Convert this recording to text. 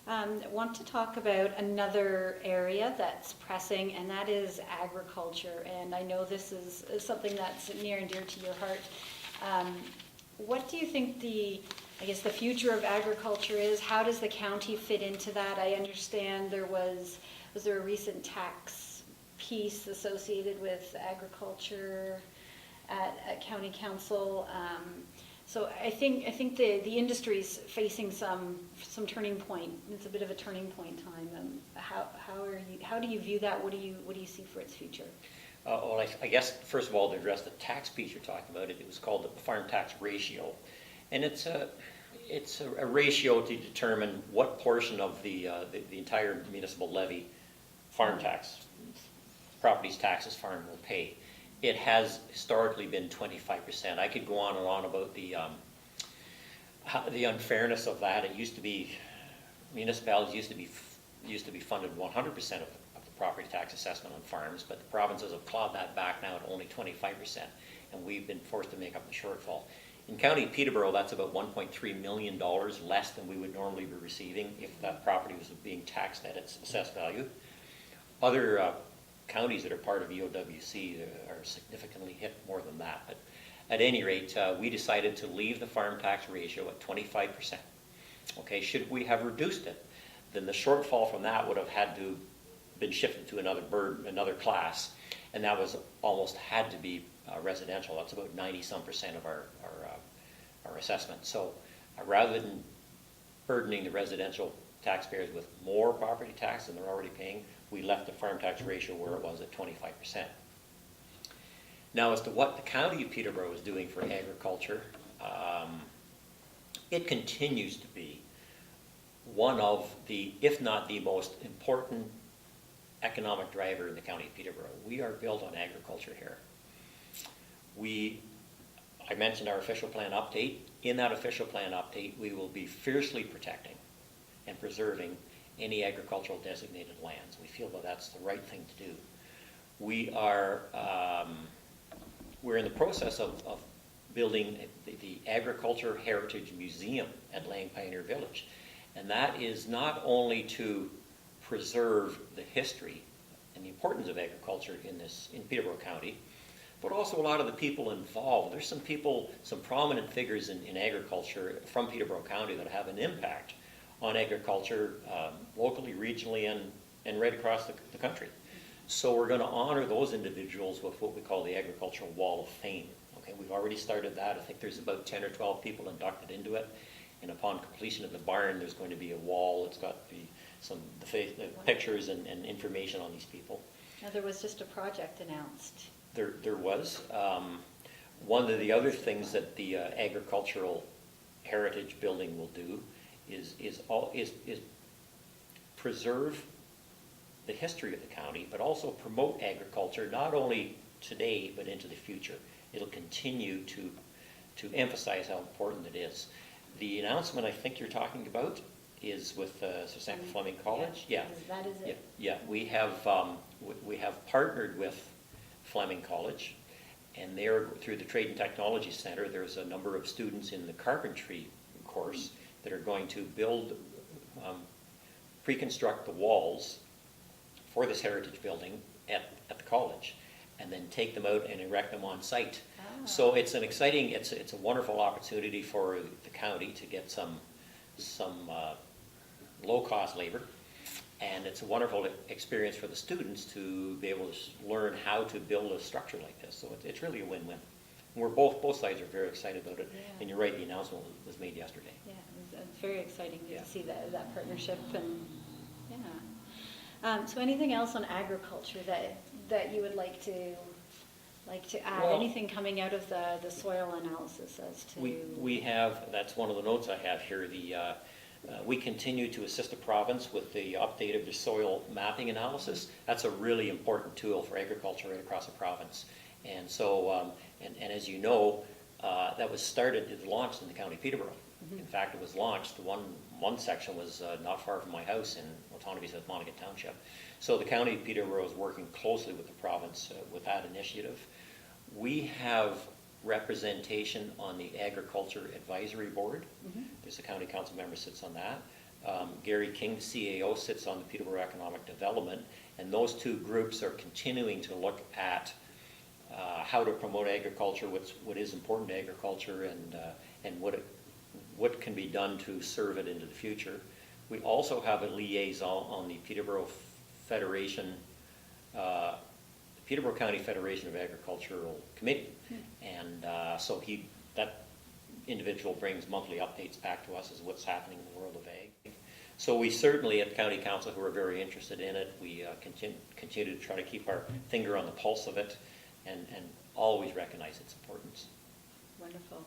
Want to talk about another area that's pressing, and that is agriculture. And I know this is something that's near and dear to your heart. What do you think the future of agriculture is? How does the county fit into that? I understand was there a recent tax piece associated with agriculture at county council? So I think the industry's facing some turning point. It's a bit of a turning point time. How do you view that? What do you see for its future? Well, I guess first of all, to address the tax piece you're talking about, it was called the farm tax ratio, and it's a ratio to determine what portion of the entire municipal levy, farm tax, properties taxes farm will pay. It has historically been 25%. I could go on and on about the unfairness of that. It used to be municipalities used to be funded 100% of the property tax assessment on farms, but the provinces have clawed that back now at only 25%, and we've been forced to make up the shortfall. In County Peterborough, that's about $1.3 million less than we would normally be receiving if that property was being taxed at its assessed value. Other counties that are part of EOWC are significantly hit more than that. But at any rate, we decided to leave the farm tax ratio at 25%. Okay, should we have reduced it, then the shortfall from that would have had to been shifted to another class, and that was almost had to be residential. That's about 90-some% of our assessment. So rather than burdening the residential taxpayers with more property tax than they're already paying, we left the farm tax ratio where it was at 25%. Now, as to what the County of Peterborough is doing for agriculture, it continues to be one of the, if not the most important economic driver in the County of Peterborough. We are built on agriculture here. I mentioned our official plan update. In that official plan update, we will be fiercely protecting and preserving any agricultural designated lands. We feel that that's the right thing to do. We're in the process of building the Agriculture Heritage Museum at Lang Pioneer Village. And that is not only to preserve the history and the importance of agriculture in Peterborough County, but also a lot of the people involved. There's some prominent figures in agriculture from Peterborough County that have an impact on agriculture locally, regionally, and right across the country. So we're going to honor those individuals with what we call the Agricultural Wall of Fame. Okay, we've already started that. I think there's about 10 or 12 people inducted into it. And upon completion of the barn, there's going to be a wall. It's got the pictures and information on these people. Now, there was just a project announced. There was. One of the other things that the Agricultural Heritage Building will do is preserve the history of the county, but also promote agriculture, not only today, but into the future. It'll continue to emphasize how important it is. The announcement I think you're talking about is with Sir Fleming College. Yeah. That is it. Yeah. We have partnered with Fleming College, and they're through the Trade and Technology Center. There's a number of students in the carpentry course that are going to build, pre-construct the walls for this heritage building at the college, and then take them out and erect them on site. Ah. So it's an exciting, it's a wonderful opportunity for the county to get some low-cost labor, and it's a wonderful experience for the students to be able to learn how to build a structure like this. So it's really a win-win. We're both sides are very excited about it, yeah. And you're right, the announcement was made yesterday. Yeah, it's very exciting to see that partnership, and yeah. So anything else on agriculture that you would like to add? Well, anything coming out of the soil analysis as to? We have, that's one of the notes I have here. We continue to assist the province with the update of the soil mapping analysis. That's a really important tool for agriculture right across the province. And so, and as you know, that was launched in the County of Peterborough. Mm-hmm. In fact, it was launched, one section was not far from my house in Otonabee, South Monaghan Township. So the County of Peterborough is working closely with the province with that initiative. We have representation on the Agriculture Advisory Board. Mm-hmm. There's a county council member sits on that. Gary King, the CAO, sits on the Peterborough Economic Development, and those two groups are continuing to look at how to promote agriculture, what is important to agriculture, and what can be done to serve it into the future. We also have a liaison on the Peterborough Federation, Peterborough County Federation of Agricultural Committee, and so that individual brings monthly updates back to us as what's happening in the world of ag. So we certainly at County Council, who are very interested in it, we continue to try to keep our finger on the pulse of it and always recognize its importance. Wonderful.